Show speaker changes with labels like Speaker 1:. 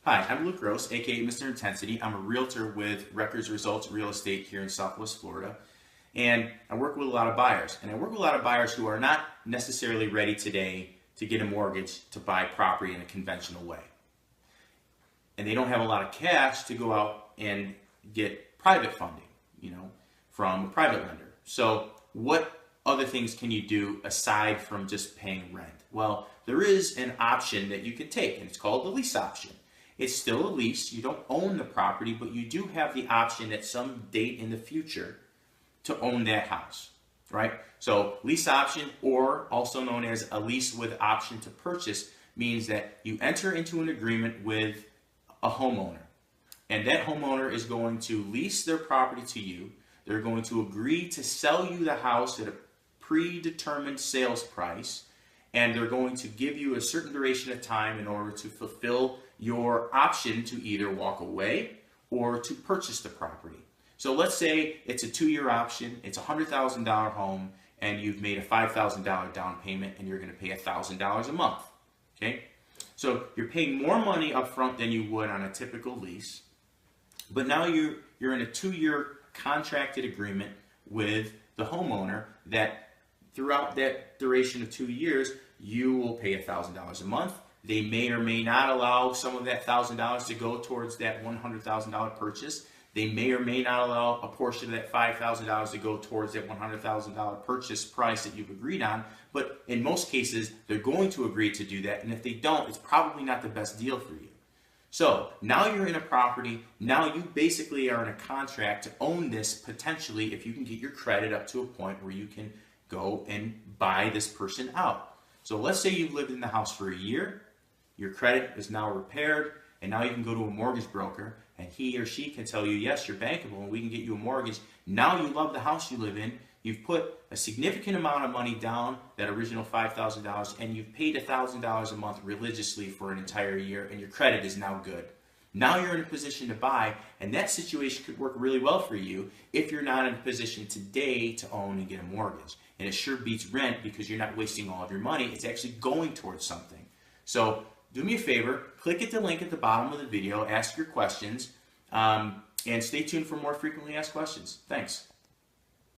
Speaker 1: Hi, I'm Luke Gross, aka Mr. Intensity. I'm a realtor with Records Results Real Estate here in Southwest Florida. And I work with a lot of buyers. And I work with a lot of buyers who are not necessarily ready today to get a mortgage to buy property in a conventional way. And they don't have a lot of cash to go out and get private funding, from a private lender. So what other things can you do aside from just paying rent? Well, there is an option that you can take, and it's called the lease option. It's still a lease. You don't own the property, but you do have the option at some date in the future to own that house, right? So lease option, or also known as a lease with option to purchase, means that you enter into an agreement with a homeowner, and that homeowner is going to lease their property to you. They're going to agree to sell you the house at a predetermined sales price, and they're going to give you a certain duration of time in order to fulfill your option to either walk away or to purchase the property. So let's say it's a 2-year option, it's a $100,000 home, and you've made a $5,000 down payment, and you're going to pay $1,000 a month. Okay? So you're paying more money up front than you would on a typical lease, but now you're in a 2-year contracted agreement with the homeowner that throughout that duration of 2 years, you will pay $1,000 a month. They may or may not allow some of that $1,000 to go towards that $100,000 purchase. They may or may not allow a portion of that $5,000 to go towards that $100,000 purchase price that you've agreed on. But in most cases, they're going to agree to do that. And if they don't, it's probably not the best deal for you. So now you're in a property. Now you basically are in a contract to own this potentially if you can get your credit up to a point where you can go and buy this person out. So let's say you've lived in the house for a year. Your credit is now repaired, and now you can go to a mortgage broker, and he or she can tell you, yes, you're bankable, and we can get you a mortgage. Now you love the house you live in. You've put a significant amount of money down, that original $5,000, and you've paid $1,000 a month religiously for an entire year, and your credit is now good. Now you're in a position to buy, and that situation could work really well for you if you're not in a position today to own and get a mortgage. And it sure beats rent because you're not wasting all of your money. It's actually going towards something. So do me a favor, click at the link at the bottom of the video, ask your questions, and stay tuned for more frequently asked questions. Thanks.